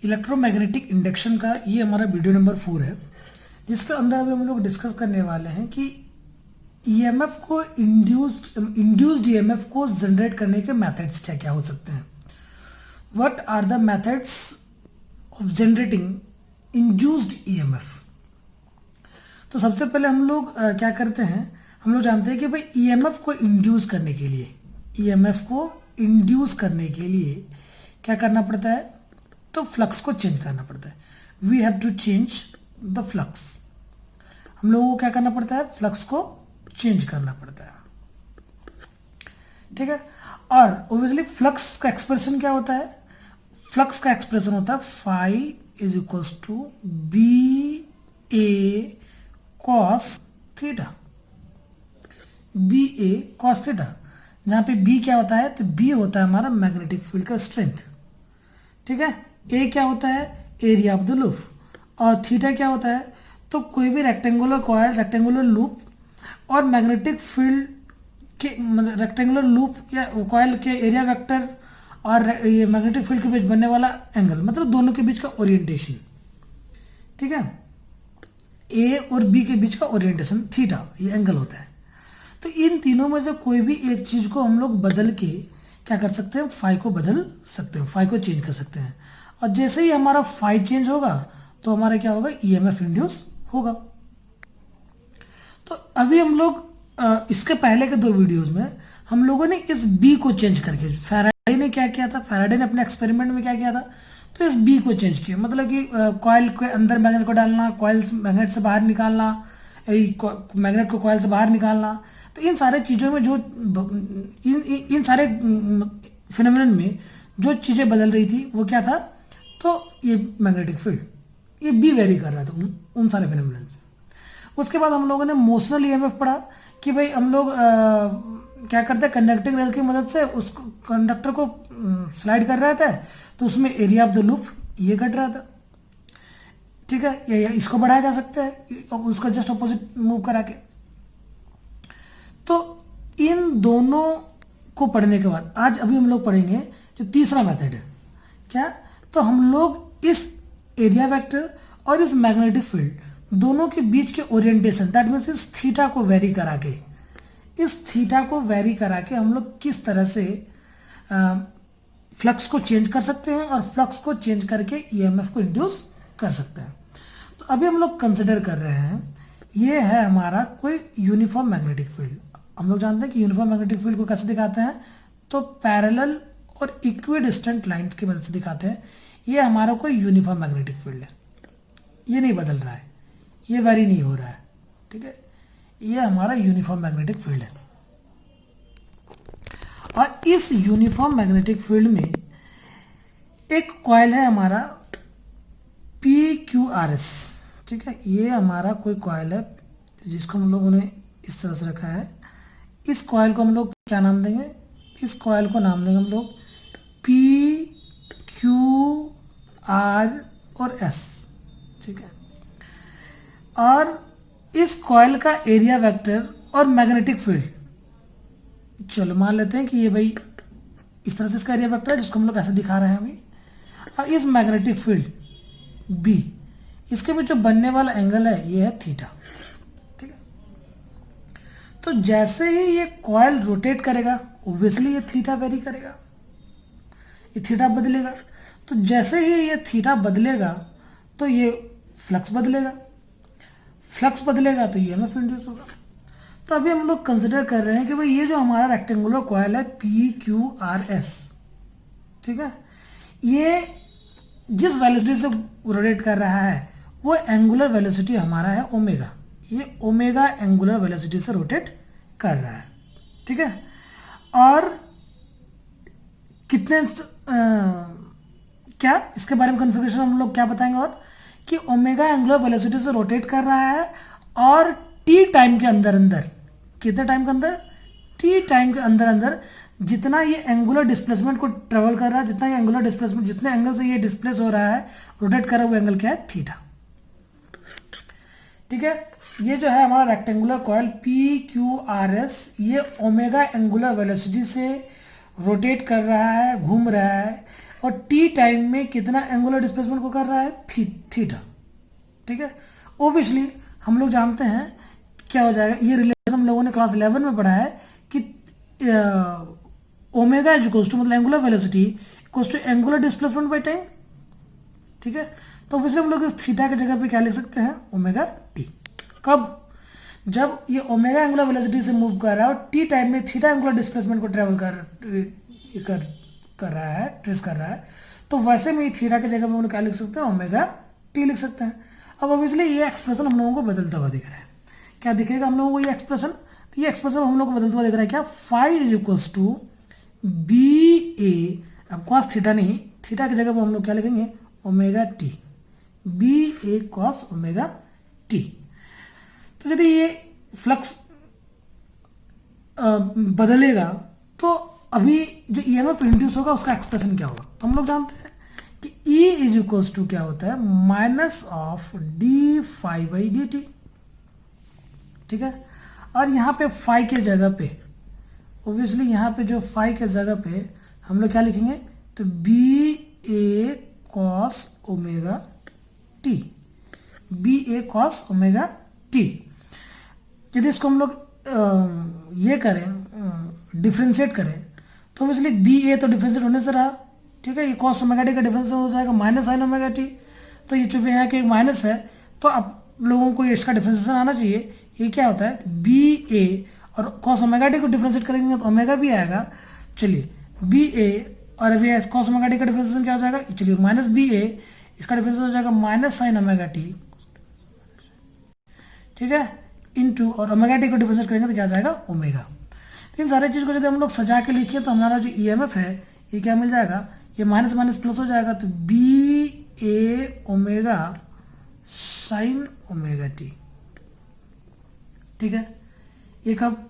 Electromagnetic induction का ये हमारा वीडियो नंबर 4 है, जिसके अंदर अभी हम लोग डिस्कस करने वाले हैं कि ईएमएफ को इंड्यूस्ड ईएमएफ को जनरेट करने के मेथड्स क्या क्या हो सकते हैं। What are the methods of generating induced EMF. तो सबसे पहले हम लोग क्या करते हैं, हम लोग जानते हैं कि भाई ईएमएफ को इंड्यूस करने के लिए क्या करना पड़ता है, तो फ्लक्स को चेंज करना पड़ता है। We have to change the flux. हम लोगों को क्या करना पड़ता है, फ्लक्स को चेंज करना पड़ता है, ठीक है। और ओब्वियसली फ्लक्स का एक्सप्रेशन क्या होता है, फ्लक्स का एक्सप्रेशन होता है phi is equals to B A cos theta, B A cos theta, जहां पे बी क्या होता है, तो बी होता है हमारा मैग्नेटिक फील्ड का स्ट्रेंथ, ठीक है। ए क्या होता है, एरिया ऑफ द लूप, और थीटा क्या होता है, तो कोई भी रेक्टेंगुलर कॉइल, रेक्टेंगुलर लूप और मैग्नेटिक फील्ड के रेक्टेंगुलर लूप या कॉइल के एरिया वेक्टर और ये मैग्नेटिक फील्ड के बीच बनने वाला एंगल, मतलब दोनों के बीच का ओरिएंटेशन, ठीक है। ए और बी के बीच का ओरिएंटेशन थीटा, ये एंगल होता है। तो इन तीनों में से कोई भी एक चीज को हम लोग बदल के क्या कर सकते हैं, फाई को बदल सकते हैं, फाई को चेंज कर सकते हैं। और जैसे ही हमारा फाई चेंज होगा तो हमारा क्या होगा, ईएमएफ इंड्यूस होगा। तो अभी हम लोग इसके पहले के 2 वीडियोस में हम लोगों ने इस बी को चेंज करके, फैराडे ने क्या किया था, फैराडे ने अपने एक्सपेरिमेंट में क्या किया था, तो इस बी को चेंज किया, मतलब कि कॉइल के अंदर मैग्नेट को डालना, कॉइल मैग्नेट से बाहर निकालना, मैग्नेट को कॉइल से बाहर निकालना। तो इन सारे चीज़ों में जो इन सारे फिनोमेनन में जो चीज़ें बदल रही थी वो क्या था, तो ये मैग्नेटिक फील्ड, ये बी वेरी कर रहा था उन सारे फिनोमेनन से। उसके बाद हम लोगों ने मोशनल ईएमएफ पढ़ा कि भाई हम लोग क्या करते हैं, कंडक्टिंग रेल की मदद से उस कंडक्टर को स्लाइड कर रहा था, तो उसमें एरिया ऑफ द लूप ये घट रहा था, ठीक है। या इसको बढ़ाया जा सकता है उसका जस्ट अपोजिट मूव करा के। तो इन दोनों को पढ़ने के बाद आज अभी हम लोग पढ़ेंगे जो तीसरा मेथड है, क्या, तो हम लोग इस एरिया वेक्टर और इस मैग्नेटिक फील्ड दोनों के बीच के ओरिएंटेशन, दैट मीन्स इस थीटा को वेरी करा के, हम लोग किस तरह से फ्लक्स को चेंज कर सकते हैं और फ्लक्स को चेंज करके ईएमएफ को इंड्यूस कर सकते हैं। तो अभी हम लोग कंसिडर कर रहे हैं, ये है हमारा कोई यूनिफॉर्म मैग्नेटिक फील्ड। हम लोग जानते हैं कि यूनिफॉर्म मैग्नेटिक फील्ड को कैसे दिखाते हैं, तो पैरेलल और इक्विडिस्टेंट लाइंस की मदद से दिखाते हैं। ये हमारा कोई यूनिफॉर्म मैग्नेटिक फील्ड है, ये नहीं बदल रहा है, ये वेरी नहीं हो रहा है, ठीक है। ये हमारा यूनिफॉर्म मैग्नेटिक फील्ड है। और इस यूनिफॉर्म मैग्नेटिक फील्ड में एक कॉइल है हमारा PQRS, ठीक है। ये हमारा कोई कॉइल है जिसको हम लोगों ने इस तरह से रखा है। इस कॉइल को हम लोग क्या नाम देंगे, इस कॉइल को नाम देंगे हम लोग PQR और S, ठीक है। और इस कॉइल का एरिया वेक्टर और मैग्नेटिक फील्ड, चलो मान लेते हैं कि ये भाई इस तरह से इसका एरिया वेक्टर है, जिसको हम लोग ऐसे दिखा रहे हैं अभी। और इस मैग्नेटिक फील्ड B, इसके बीच जो बनने वाला एंगल है ये है थीटा, ठीक है। तो जैसे ही ये कॉइल रोटेट करेगा, ऑब्वियसली ये थीटा वेरी करेगा, ये थीटा बदलेगा। तो जैसे ही ये थीटा बदलेगा तो ये फ्लक्स बदलेगा, तो ईएमएफ इंड्यूस होगा। तो अभी हम लोग कंसिडर कर रहे हैं कि भाई ये जो हमारा रेक्टेंगुलर कॉइल है PQRS, ठीक है, ये जिस वेलोसिटी से रोटेट कर रहा है वो एंगुलर वेलोसिटी हमारा है ओमेगा, ये ओमेगा एंगुलर वेलोसिटी से रोटेट कर रहा है, ठीक है। और कितने क्या इसके बारे में कन्फिगरेशन हम लोग क्या बताएंगे, और कि ओमेगा एंगुलर वेलोसिटी से रोटेट कर रहा है और टी टाइम के अंदर, कितने टाइम के अंदर, टी टाइम के अंदर जितना ये एंगुलर डिस्प्लेसमेंट को ट्रेवल कर रहा है, जितना ये एंगुलर डिस्प्लेसमेंट, जितने एंगल से ये डिस्प्लेस हो रहा है, रोटेट कर रहा है, वो एंगल क्या है, थीटा, ठीक है। ये जो है हमारा रेक्टेंगुलर कॉइल PQRS, ये ओमेगा एंगुलर वेलोसिटी से रोटेट कर रहा है, घूम रहा है, और टी टाइम में कितना एंगुलर डिस्प्लेसमेंट को कर रहा है, थीटा। ठीक है, ओबियसली हम लोग जानते हैं क्या हो जाएगा, ये रिलेशन हम लोगों ने क्लास 11 में पढ़ा है कि ओमेगा इज इक्वल्स टू मतलब angular velocity equals to angular displacement by time. ठीक है, तो वैसे हम लोग इस थीटा की जगह पे क्या लिख सकते हैं, ओमेगा टी। कब, जब ये ओमेगा एंगुलर वेलोसिटी से मूव कर रहा है और टी टाइम में थीटा एंगुलर डिस्प्लेसमेंट को ट्रेवल कर रहा है, ट्रेस कर रहा है, तो वैसे में थीटा की जगह पे हम लोग क्या लिख सकते हैं, ओमेगा टी लिख सकते हैं। अब ऑब्वियसली ये एक्सप्रेशन हम लोगों को बदलता हुआ दिख रहा है, क्या दिखेगा हम लोगों को ये एक्सप्रेशन, तो ये एक्सप्रेशन हम लोग को बदलता हुआ दिख रहा है क्या, phi is equals to B A, अब कॉस थीटा नहीं, थीटा की जगह पर हम लोग क्या लिखेंगे, omega T, B A cos omega T. तो यदि ये फ्लक्स बदलेगा तो अभी जो ईएमएफ इंड्यूस होगा उसका एक्सप्रेशन क्या होगा, तो हम लोग जानते हैं कि E इज इक्वल्स टू क्या होता है, minus of d phi by d t. ठीक है, और यहाँ पे फाई के जगह पे ओब्वियसली यहाँ पे जो फाई के जगह पे हम लोग क्या लिखेंगे, तो B A cos omega T, B A cos omega T. यदि इसको हम लोग ये करें, डिफ्रेंशिएट करें, तो ऑब्वियसली बी ए तो डिफ्रेंशिएट होने से रहा। ठीक है, ये कॉस ओमेगा टी का डिफरेंस हो जाएगा माइनस साइन ओमेगा टी, तो ये चूंकि यहाँ के एक माइनस है तो आप लोगों को इसका डिफ्रेंशिएशन आना चाहिए। ये क्या होता है, बी ए और कॉस ओमेगा टी को डिफ्रेंशिएट करेंगे तो ओमेगा भी आएगा। चलिए बी ए और अभी कॉस ओमेगा टी का डिफ्रेंशिएशन क्या हो जाएगा, चलिए माइनस बी ए, इसका डिफ्रेंशिएशन हो जाएगा माइनस साइन ओमेगा टी। ठीक है, इनटू और ओमेगा टी को डिफ्रेंशिएट करेंगे तो क्या आ जाएगा, ओमेगा। तो इन सारी चीज़ को यदि हम लोग सजा के लिखिए तो हमारा जो ईएमएफ है ये क्या मिल जाएगा, ये माइनस माइनस प्लस हो जाएगा, तो B A omega sine omega T. ठीक है, ये कब,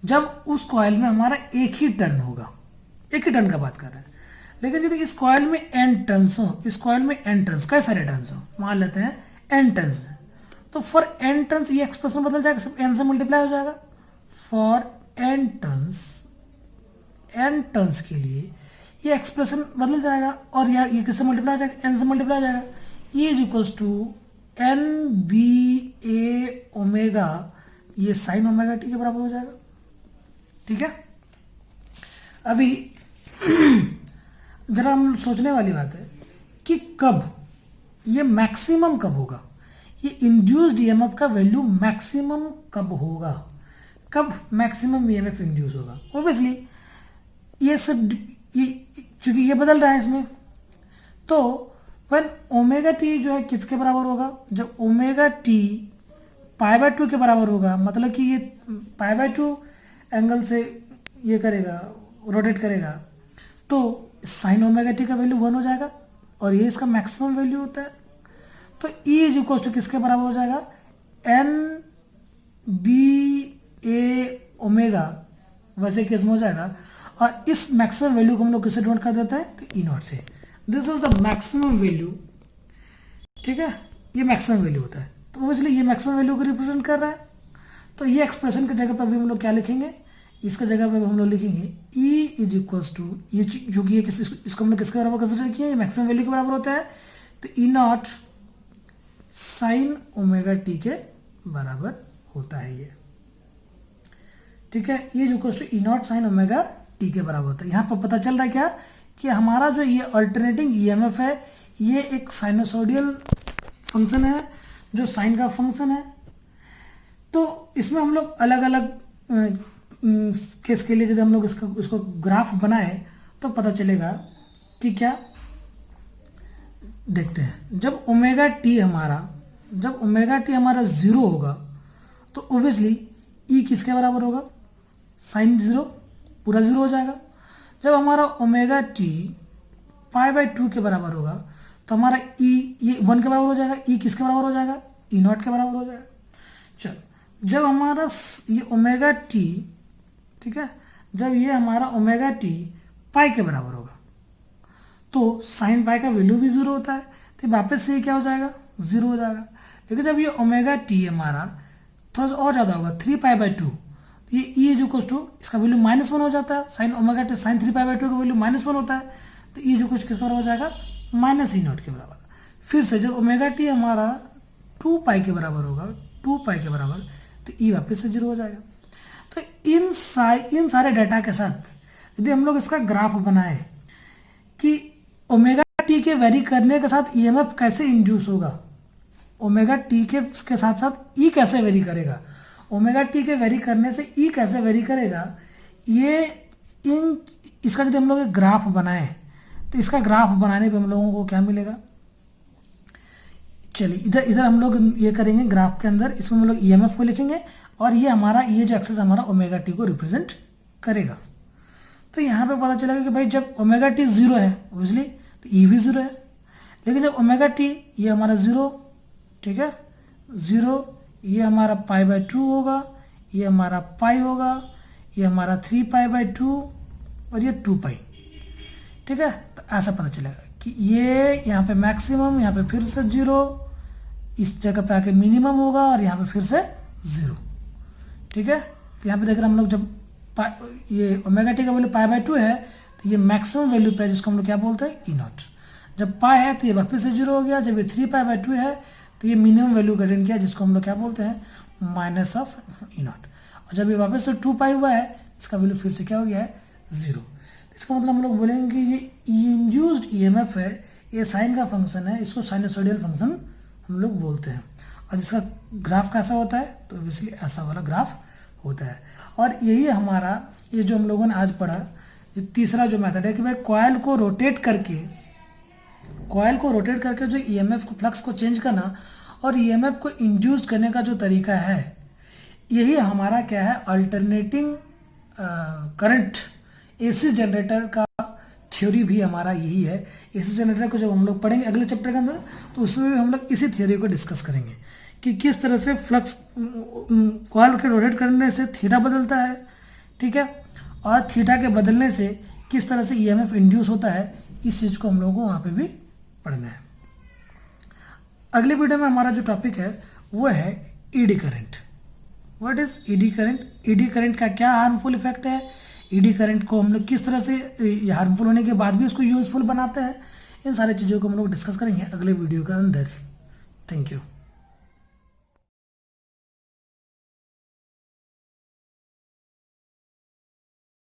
जब उस कॉइल में हमारा एक ही टर्न होगा, एक ही टर्न का बात कर रहे हैं। लेकिन यदि इस कॉइल में एन टर्न्स हो, इस कॉइल में एन टर्न्स, कई सारे टर्न्स हो, मान लेते हैं एन टर्न्स है, तो फॉर एन टर्न्स ये एक्सप्रेशन बदल जाएगा, सिर्फ एन से मल्टीप्लाई हो जाएगा। फॉर एन टर्न्स के लिए ये एक्सप्रेशन बदल जाएगा और ये किससे मल्टीप्लाई हो जाएगा, एन से मल्टीप्लाई हो जाएगा। E is equals to N B A omega, ये साइन ओमेगा टी के बराबर हो जाएगा। ठीक है, अभी जरा हम सोचने वाली बात है कि कब ये मैक्सिमम कब होगा, ये इंड्यूस्ड ईएमएफ का वैल्यू मैक्सिमम कब होगा, कब मैक्सिमम ईएमएफ इंड्यूस होगा। ओब्वियसली ये सब ये चूंकि ये बदल रहा है इसमें, तो व्हेन ओमेगा टी जो है किसके बराबर होगा, जब ओमेगा टी पाई बाय 2 के बराबर होगा, मतलब कि ये पाई बाय 2 एंगल से ये करेगा, रोटेट करेगा, तो साइन ओमेगा टी का वैल्यू 1 हो जाएगा और ये इसका मैक्सिमम वैल्यू होता है। तो ई इज इक्वल टू किसके बराबर हो जाएगा, एन बी ए ओमेगा, वैसे केस में हो जाएगा। और इस मैक्सिमम वैल्यू को हम लोग किससे डिनोट कर देते हैं, तो ई नॉट से। This is the maximum value. ठीक है, ये मैक्सिमम वैल्यू होता है, तो इसलिए ये मैक्सिमम वैल्यू को रिप्रेजेंट कर रहा है। तो ये एक्सप्रेशन की जगह पर अभी हम लोग क्या लिखेंगे, इसका जगह पे हम लोग लिखेंगे ई इज इक्वल्स टू, ये जो कि ये इसको हमने किसके बराबर कंसिडर किया, ये मैक्सिमम वैल्यू के बराबर होता है, तो E naught sine omega t के बराबर होता है ये। ठीक है, ये जो equals to E naught sine omega t के बराबर होता है। यहाँ पर पता चल रहा है क्या कि हमारा जो ये अल्टरनेटिंग ईएमएफ है ये एक साइनोसोडियल फंक्शन है, जो साइन का फंक्शन है। तो इसमें हम लोग अलग अलग केस के लिए यदि हम लोग इसको ग्राफ बनाए तो पता चलेगा कि क्या, देखते हैं। जब ओमेगा टी हमारा 0 होगा तो ओब्वियसली ई किसके बराबर होगा, साइन 0 पूरा 0 हो जाएगा। जब हमारा ओमेगा टी पाई बाय 2 के बराबर होगा तो हमारा ई ये 1 के बराबर हो जाएगा, ई किसके बराबर हो जाएगा, ई नॉट के बराबर हो जाएगा। चलो, जब हमारा ये ओमेगा टी, ठीक है, जब ये हमारा ओमेगा टी पाई के बराबर होगा तो साइन पाई का वैल्यू भी 0 होता है, तो वापस से ये क्या हो जाएगा, 0 हो जाएगा। लेकिन जब ये ओमेगा टी हमारा थोड़ा सा और ज़्यादा होगा, 3 पाई बाय 2, ये ई इज इक्वल टू इसका वैल्यू -1 हो जाता है, sine omega t sine 3 pi by 2 का वैल्यू -1 होता है, तो ई जो कुछ किस बराबर हो जाएगा, माइनस ई नॉट के बराबर। फिर से जब ओमेगा टी हमारा 2 पाई के बराबर होगा, 2 पाई के बराबर, तो ई वापस से 0 हो जाएगा। तो इन सारे डाटा के साथ यदि हम लोग इसका ग्राफ बनाए कि ओमेगा टी के वेरी करने के साथ ईएमएफ कैसे इंड्यूस होगा, ओमेगा टी के साथ साथ ई कैसे वेरी करेगा, ओमेगा टी के वेरी करने से ई कैसे वेरी करेगा, ये इसका यदि हम लोग एक ग्राफ बनाए तो इसका ग्राफ बनाने पे हम लोगों को क्या मिलेगा। चलिए इधर इधर हम लोग ये करेंगे ग्राफ के अंदर, इसमें हम लोग ईएमएफ को लिखेंगे और ये हमारा ये जो एक्सेस हमारा ओमेगा टी को रिप्रेजेंट करेगा। तो यहाँ पे पता चलेगा कि भाई जब ओमेगा टी 0 है ऑब्वियसली तो ई भी 0 है, लेकिन जब ओमेगा टी ये हमारा 0, ठीक है 0, ये हमारा π/2 होगा, ये हमारा पाई होगा, ये हमारा 3π/2 और ये 2 पाई, ठीक है। तो ऐसा पता चलेगा कि ये यहाँ पे मैक्सिमम, यहाँ पे फिर से 0, इस जगह पे आके मिनिमम होगा और यहाँ पे फिर से 0, ठीक है। तो यहाँ पे देख रहे हम लोग जब ये ओमेगा टी का वैल्यू π/2 है तो ये मैक्सिमम वैल्यू पे जिसको हम लोग क्या बोलते हैं ई नॉट। जब पाई है तो ये वापस से 0 हो गया, जब ये 3π/2 है तो ये मिनिमम वैल्यू का अटेंड किया जिसको हम लोग क्या बोलते हैं माइनस ऑफ ई नॉट। और जब ये वापस से 2 पाई हुआ है इसका वैल्यू फिर से क्या हो गया है 0। इसका मतलब हम लोग बोलेंगे कि ये इंड्यूस्ड ईएमएफ है, ये साइन का फंक्शन है, इसको साइनसोइडल फंक्शन हम लोग बोलते हैं। और जिसका ग्राफ कैसा होता है तो ऑब्वियसली ऐसा वाला ग्राफ होता है। और यही हमारा ये जो हम लोगों ने आज पढ़ा, ये तीसरा जो मेथड है कि भाई कॉइल को रोटेट करके जो ईएमएफ को फ्लक्स को चेंज करना और ईएमएफ को इंड्यूस करने का जो तरीका है, यही हमारा क्या है अल्टरनेटिंग करंट एसी जनरेटर का थ्योरी भी हमारा यही है। एसी जनरेटर को जब हम लोग पढ़ेंगे अगले चैप्टर के अंदर तो उसमें भी हम लोग इसी थ्योरी को डिस्कस करेंगे कि किस तरह से फ्लक्स कॉइल के रोटेट करने से थीटा बदलता है, ठीक है, और थीटा के बदलने से किस तरह से ईएमएफ इंड्यूस होता है, इस चीज़ को हम लोगों को वहाँ पे भी पढ़ना है। अगले वीडियो में हमारा जो टॉपिक है वो है eddy current. What is eddy current, eddy current का क्या हार्मफुल इफेक्ट है, ईडी करंट को हम लोग किस तरह से हार्मफुल होने के बाद भी उसको यूजफुल बनाते हैं, इन सारी चीज़ों को हम लोग डिस्कस करेंगे अगले वीडियो के अंदर। Thank you.